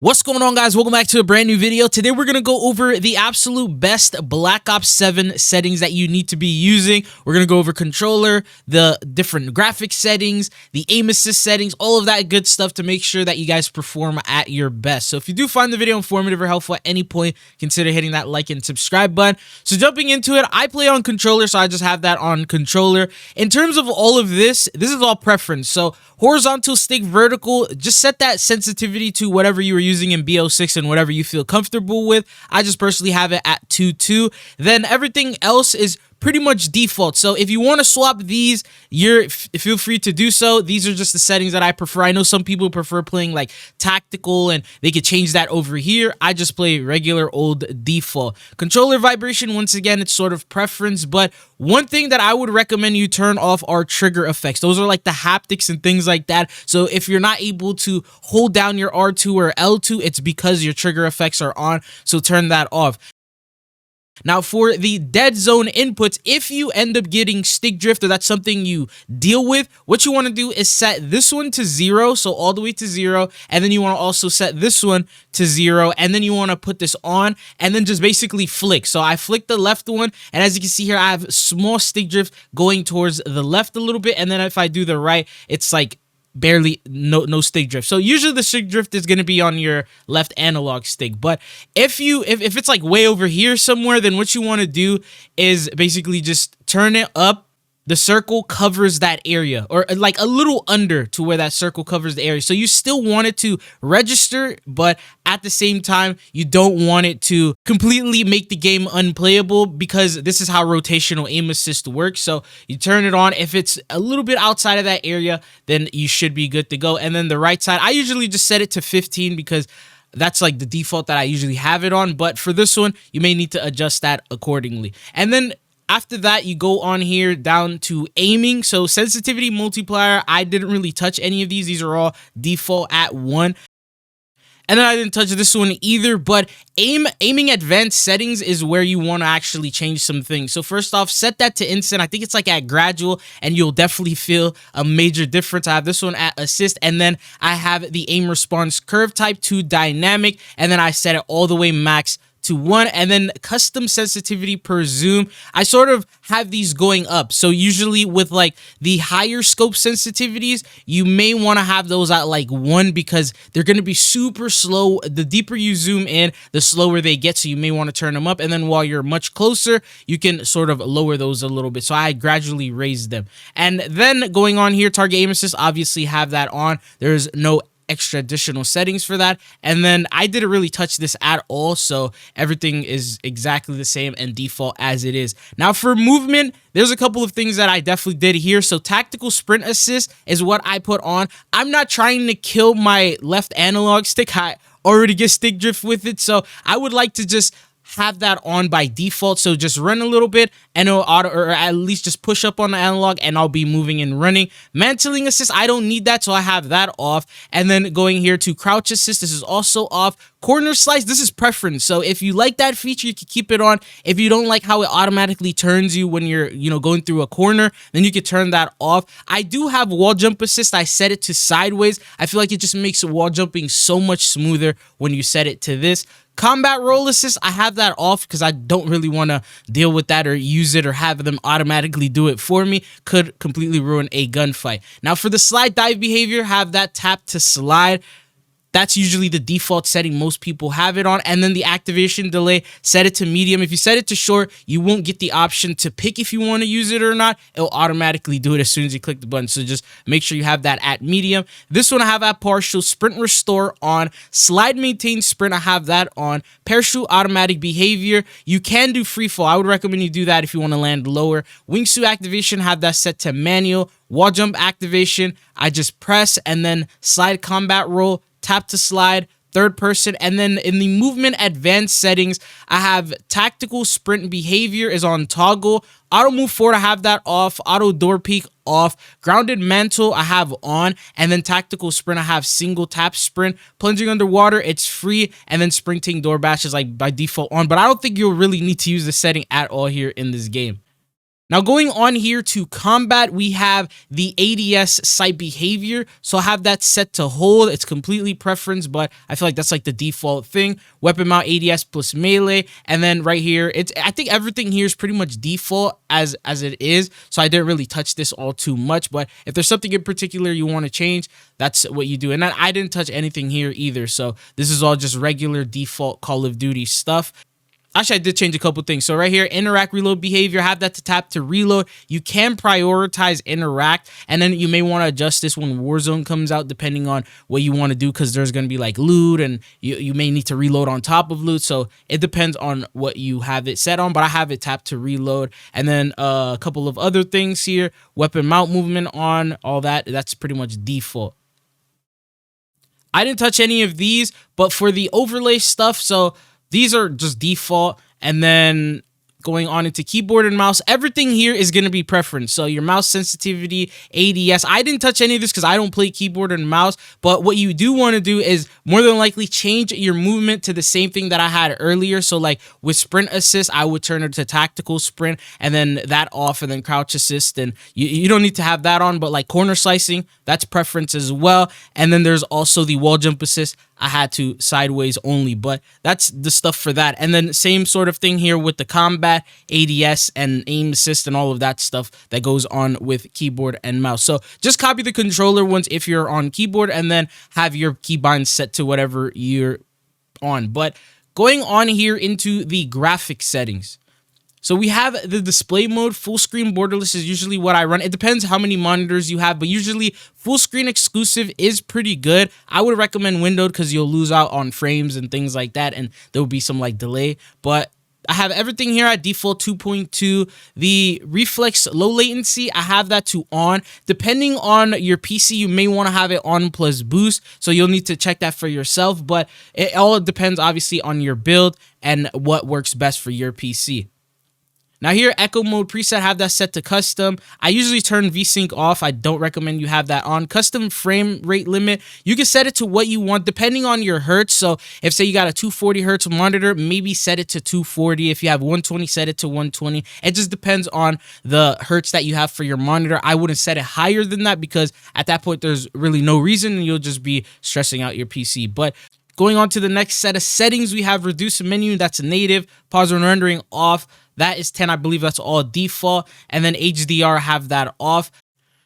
What's going on, guys? Welcome back to a brand new video. Today we're going to go over the absolute best Black Ops 7 settings that you need to be using. We're going to go over controller, the different graphics settings, the aim assist settings, all of that good stuff to make sure that you guys perform at your best. So if you do find the video informative or helpful at any point, consider hitting that like and subscribe button. So jumping into it, I play on controller, so I just have that on controller. In terms of all of this is all preference. So horizontal stick, vertical, just set that sensitivity to whatever you were using in BO6 and whatever you feel comfortable with. I just personally have it at 2.2. Then everything else is pretty much default. So if you want to swap these, feel free to do so. These are just the settings that I prefer. I know some people prefer playing like tactical and they could change that over here. I just play regular old default. Controller vibration, once again, it's sort of preference, but one thing that I would recommend you turn off are trigger effects. Those are like the haptics and things like that. So if you're not able to hold down your R2 or L2, it's because your trigger effects are on. So turn that off. Now, for the dead zone inputs, if you end up getting stick drift or that's something you deal with, what you want to do is set this one to 0, so all the way to 0, and then you want to also set this one to 0, and then you want to put this on, and then just basically flick. So I flick the left one, and as you can see here, I have small stick drift going towards the left a little bit, and then if I do the right, it's like barely no stick drift. So usually the stick drift is going to be on your left analog stick, but if it's like way over here somewhere, then what you want to do is basically just turn it up. The circle covers that area, or like a little under to where that circle covers the area. So you still want it to register, but at the same time, you don't want it to completely make the game unplayable, because this is how rotational aim assist works. So you turn it on. If it's a little bit outside of that area, then you should be good to go. And then the right side, I usually just set it to 15 because that's like the default that I usually have it on. But for this one, you may need to adjust that accordingly. And then after that, you go on here down to aiming. So sensitivity multiplier, I didn't really touch any of these. These are all default at 1. And then I didn't touch this one either, but aiming advanced settings is where you want to actually change some things. So first off, set that to instant. I think it's like at gradual, and you'll definitely feel a major difference. I have this one at assist, and then I have the aim response curve type to dynamic, and then I set it all the way max to 1, and then custom sensitivity per zoom. I sort of have these going up. So usually with like the higher scope sensitivities, you may want to have those at like 1 because they're going to be super slow. The deeper you zoom in, the slower they get. So you may want to turn them up. And then while you're much closer, you can sort of lower those a little bit. So I gradually raise them. And then going on here, target aim assist, obviously have that on. There's no extra additional settings for that. And then I didn't really touch this at all, so everything is exactly the same and default as it is. Now for movement, there's a couple of things that I definitely did here. So tactical sprint assist is what I put on. I'm not trying to kill my left analog stick. I already get stick drift with it, so I would like to just have that on by default. So just run a little bit and it'll auto, or at least just push up on the analog, and I'll be moving and running. Mantling assist, I don't need that, so I have that off. And then going here to crouch assist, this is also off. Corner slice, this is preference. So if you like that feature, you can keep it on. If you don't like how it automatically turns you when you're, going through a corner, then you can turn that off. I do have wall jump assist. I set it to sideways. I feel like it just makes wall jumping so much smoother when you set it to this. Combat roll assist, I have that off because I don't really want to deal with that or use it or have them automatically do it for me. Could completely ruin a gunfight. Now for the slide dive behavior, have that tap to slide. That's usually the default setting most people have it on. And then the activation delay, set it to medium. If you set it to short, you won't get the option to pick if you want to use it or not. It'll automatically do it as soon as you click the button. So just make sure you have that at medium. This one I have at partial. Sprint restore on. Slide maintain sprint, I have that on. Parachute automatic behavior. You can do free fall. I would recommend you do that if you want to land lower. Wingsuit activation, have that set to manual. Wall jump activation, I just press, and then slide combat roll, tap to slide, third person. And then in the movement advanced settings, I have tactical sprint behavior is on toggle. Auto move forward, I have that off. Auto door peek off. Grounded mantle, I have on. And then tactical sprint, I have single tap sprint. Plunging underwater, it's free. And then sprinting door bash is like by default on. But I don't think you'll really need to use the setting at all here in this game. Now going on here to combat, we have the ADS sight behavior. So I have that set to hold. It's completely preference, but I feel like that's like the default thing. Weapon mount ADS plus melee. And then right here, I think everything here is pretty much default as it is. So I didn't really touch this all too much, but if there's something in particular you want to change, that's what you do. And I didn't touch anything here either. So this is all just regular default Call of Duty stuff. Actually, I did change a couple things. So right here, interact reload behavior, have that to tap to reload. You can prioritize interact, and then you may want to adjust this when Warzone comes out, depending on what you want to do, because there's going to be like loot, and you may need to reload on top of loot. So it depends on what you have it set on, but I have it tapped to reload. And then a couple of other things here, weapon mount movement on, all that. That's pretty much default. I didn't touch any of these, but for the overlay stuff, so these are just default. And then going on into keyboard and mouse, everything here is going to be preference. So your mouse sensitivity, ADS. I didn't touch any of this because I don't play keyboard and mouse. But what you do want to do is more than likely change your movement to the same thing that I had earlier. So like with sprint assist, I would turn it to tactical sprint and then that off, and then crouch assist. And you don't need to have that on, but like corner slicing, that's preference as well. And then there's also the wall jump assist. I had to sideways only, but that's the stuff for that. And then same sort of thing here with the combat, ADS, and aim assist, and all of that stuff that goes on with keyboard and mouse. So just copy the controller ones if you're on keyboard, and then have your keybind set to whatever you're on. But going on here into the graphic settings. So we have the display mode. Full screen borderless is usually what I run. It depends how many monitors you have, but usually full screen exclusive is pretty good. I would recommend windowed because you'll lose out on frames and things like that, and there will be some like delay. But I have everything here at default 2.2. The reflex low latency, I have that to on. Depending on your PC, you may want to have it on plus boost, so you'll need to check that for yourself. But it all depends obviously on your build and what works best for your PC. Now here, echo mode preset, have that set to custom. I usually turn VSync off. I don't recommend you have that on. Custom frame rate limit, you can set it to what you want depending on your hertz. So if say you got a 240 hertz monitor, maybe set it to 240. If you have 120, set it to 120. It just depends on the hertz that you have for your monitor. I wouldn't set it higher than that because at that point there's really no reason, and you'll just be stressing out your PC. But going on to the next set of settings, we have reduce menu, that's a native, pause and rendering off. That is 10, I believe that's all default. And then HDR, have that off.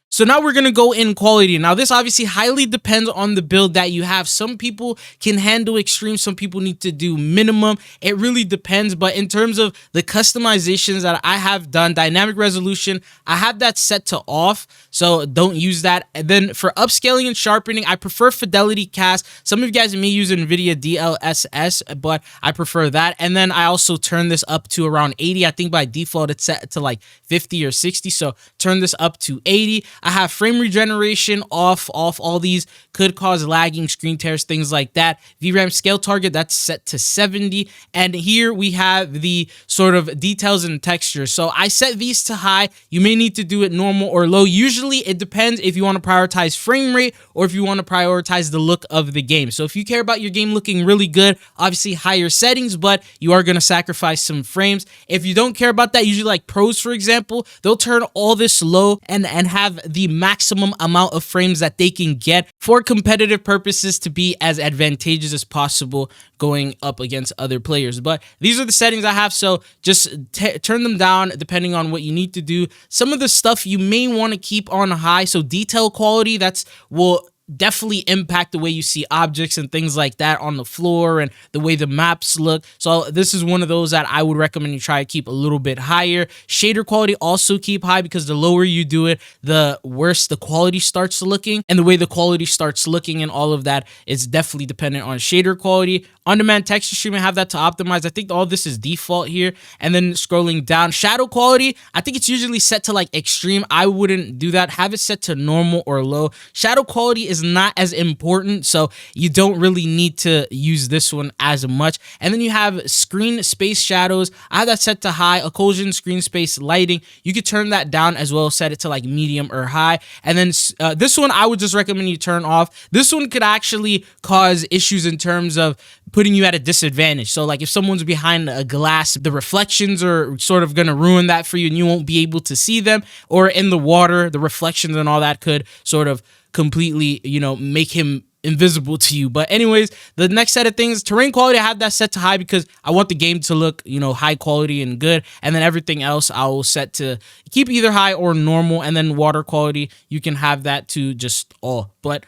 So now we're going to go in quality. Now this obviously highly depends on the build that you have. Some people can handle extreme, some people need to do minimum. It really depends, but in terms of the customizations that I have done, dynamic resolution, I have that set to off, so don't use that. And then for upscaling and sharpening, I prefer Fidelity Cast. Some of you guys may use NVIDIA DLSS, but I prefer that. And then I also turn this up to around 80. I think by default it's set to like 50 or 60, so turn this up to 80. I have frame regeneration off. All these could cause lagging, screen tears, things like that. VRAM scale target, that's set to 70. And here we have the sort of details and texture. So I set these to high. You may need to do it normal or low. Usually it depends if you want to prioritize frame rate or if you want to prioritize the look of the game. So if you care about your game looking really good, obviously higher settings, but you are going to sacrifice some frames. If you don't care about that, usually like pros, for example, they'll turn all this low and have the maximum amount of frames that they can get for competitive purposes to be as advantageous as possible going up against other players. But these are the settings I have, so just turn them down depending on what you need to do. Some of the stuff you may want to keep on high, so detail quality, that's will definitely impact the way you see objects and things like that on the floor and the way the maps look. So this is one of those that I would recommend you try to keep a little bit higher. Shader quality also keep high, because the lower you do it, the worse the quality starts looking, and the way the quality starts looking and all of that is definitely dependent on shader quality. On-demand texture streaming, have that to optimize. I think all this is default here. And then scrolling down, shadow quality, I think it's usually set to like extreme. I wouldn't do that. Have it set to normal or low. Shadow quality is not as important, so you don't really need to use this one as much. And then you have screen space shadows. I have that set to high. Occlusion, screen space lighting, you could turn that down as well, set it to like medium or high. And then this one I would just recommend you turn off. This one could actually cause issues in terms of putting you at a disadvantage. So like if someone's behind a glass, the reflections are sort of going to ruin that for you and you won't be able to see them. Or in the water, the reflections and all that could sort of completely, make him invisible to you. But anyways, the next set of things, terrain quality, I have that set to high because I want the game to look, high quality and good. And then everything else I will set to keep either high or normal. And then water quality, you can have that to just all. But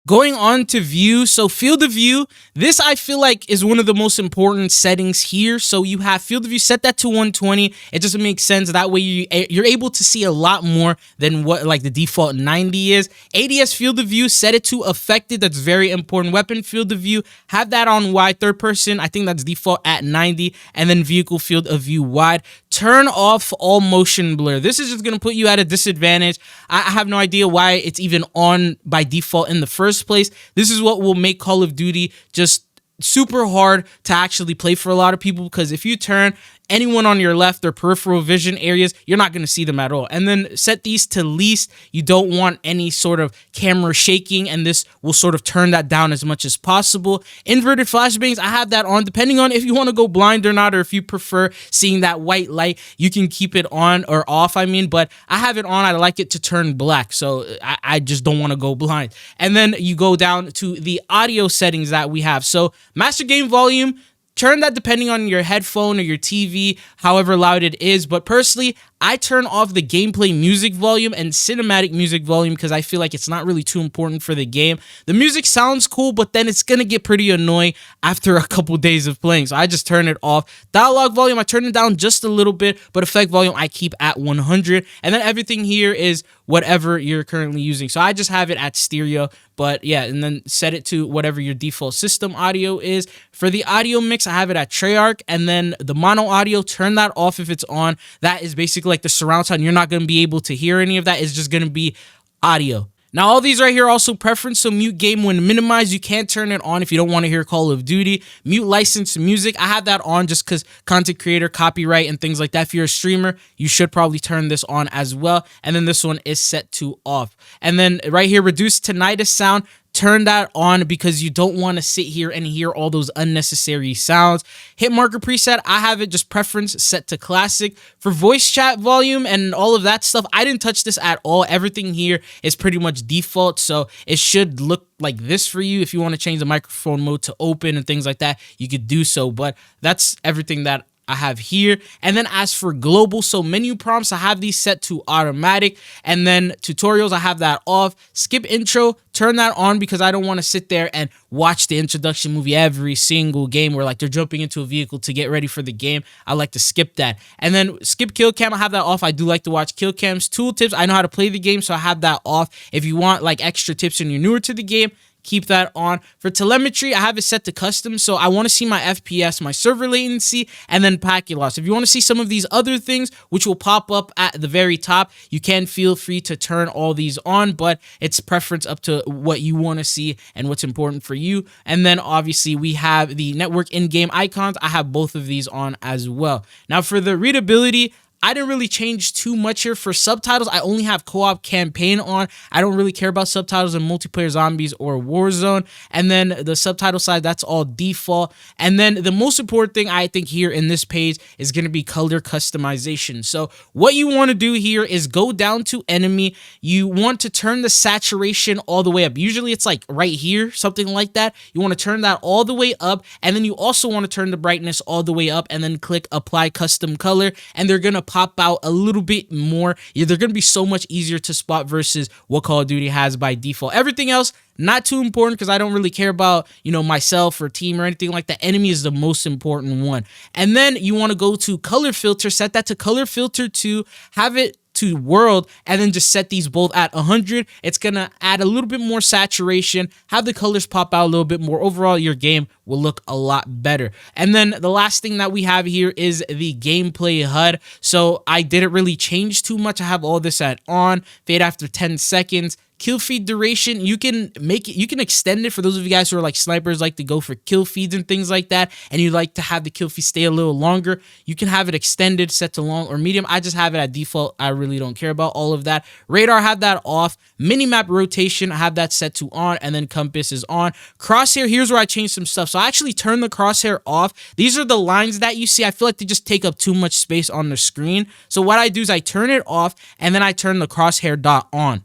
going on to view, so field of view, this I feel like is one of the most important settings here. So you have field of view, set that to 120. It doesn't make sense. That way you're able to see a lot more than what like the default 90 is. ADS field of view, set it to affected. That's very important. Weapon field of view, have that on wide. Third person, I think that's default at 90. And then vehicle field of view wide. Turn off all motion blur. This is just going to put you at a disadvantage. I have no idea why it's even on by default in the first place. This is what will make Call of Duty just super hard to actually play for a lot of people, because if you turn anyone on your left or peripheral vision areas, you're not going to see them at all. And then set these to least. You don't want any sort of camera shaking, and this will sort of turn that down as much as possible. Inverted flashbangs, I have that on. Depending on if you want to go blind or not, or if you prefer seeing that white light, you can keep it on or off, but I have it on. I like it to turn black, so I just don't want to go blind. And then you go down to the audio settings that we have. So master game volume, turn that depending on your headphone or your TV, however loud it is. But personally, I turn off the gameplay music volume and cinematic music volume because I feel like it's not really too important for the game. The music sounds cool, but then it's going to get pretty annoying after a couple days of playing. So I just turn it off. Dialogue volume, I turn it down just a little bit, but effect volume, I keep at 100. And then everything here is whatever you're currently using. So I just have it at stereo, but yeah, and then set it to whatever your default system audio is. For the audio mix, I have it at Treyarch, and then the mono audio, turn that off if it's on. That is basically like the surround sound. You're not going to be able to hear any of that. It's just going to be audio. Now, all these right here are also preference, so mute game when minimized. You can't turn it on if you don't want to hear Call of Duty. Mute licensed music, I have that on just because content creator, copyright, and things like that. If you're a streamer, you should probably turn this on as well. And then this one is set to off. And then right here, reduce tinnitus sound. Turn that on because you don't want to sit here and hear all those unnecessary sounds. Hit marker preset, I have it just preference set to classic. For voice chat volume and all of that stuff, I didn't touch this at all. Everything here is pretty much default, so it should look like this for you. If you want to change the microphone mode to open and things like that, you could do so, but that's everything that I have here. And then as for global, so menu prompts, I have these set to automatic, and then tutorials, I have that off. Skip intro, turn that on because I don't want to sit there and watch the introduction movie every single game where like they're jumping into a vehicle to get ready for the game. I like to skip that. And then skip kill cam, I have that off. I do like to watch kill cams. Tool tips, I know how to play the game, so I have that off. If you want like extra tips and you're newer to the game, keep that on. For telemetry, I have it set to custom, so I want to see my FPS, my server latency, and then packet loss. If you want to see some of these other things, which will pop up at the very top, you can feel free to turn all these on, but it's preference up to what you want to see and what's important for you. And then obviously we have the network in-game icons. I have both of these on as well. Now for the readability, I didn't really change too much here. For subtitles, I only have co-op campaign on. I don't really care about subtitles in multiplayer zombies or Warzone. And then the subtitle side, that's all default. And then the most important thing I think here in this page is going to be color customization. So what you want to do here is go down to enemy. You want to turn the saturation all the way up. Usually it's like right here, something like that. You want to turn that all the way up. And then you also want to turn the brightness all the way up and then click apply custom color. And they're going to pop out a little bit more. Yeah, they're going to be so much easier to spot versus what Call of Duty has by default. Everything else, not too important because I don't really care about, myself or team or anything like that. Enemy is the most important one. And then you want to go to color filter, set that to color filter 2, have it to world, and then just set these both at 100. It's gonna add a little bit more saturation, have the colors pop out a little bit more. Overall, your game will look a lot better. And then the last thing that we have here is the gameplay HUD. So I didn't really change too much. I have all this at on, fade after 10 seconds, Kill feed duration, you can make it, you can extend it for those of you guys who are like snipers, like to go for kill feeds and things like that, and you like to have the kill feed stay a little longer. You can have it extended, set to long or medium. I just have it at default. I really don't care about all of that. Radar, have that off. Minimap rotation, I have that set to on, and then compass is on. Crosshair, here's where I changed some stuff. So I actually turned the crosshair off. These are the lines that you see. I feel like they just take up too much space on the screen. So what I do is I turn it off, and then I turn the crosshair dot on.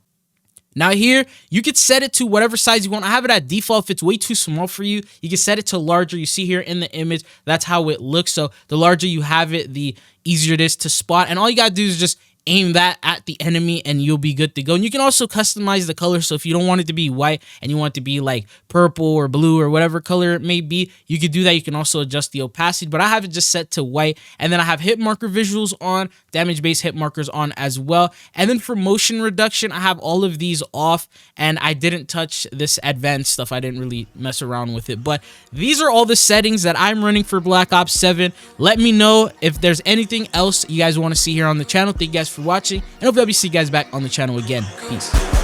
Now here, you could set it to whatever size you want. I have it at default. If it's way too small for you, you can set it to larger. You see here in the image, that's how it looks. So the larger you have it, the easier it is to spot. And all you gotta do is just aim that at the enemy and you'll be good to go. And you can also customize the color. So if you don't want it to be white and you want it to be like purple or blue or whatever color it may be, you could do that. You can also adjust the opacity, but I have it just set to white. And then I have hit marker visuals on, damage based hit markers on as well. And then for motion reduction, I have all of these off, and I didn't touch this advanced stuff. I didn't really mess around with it, but these are all the settings that I'm running for Black Ops 7. Let me know if there's anything else you guys want to see here on the channel. Thank you guys for watching, and hopefully I'll see you guys back on the channel again. Peace.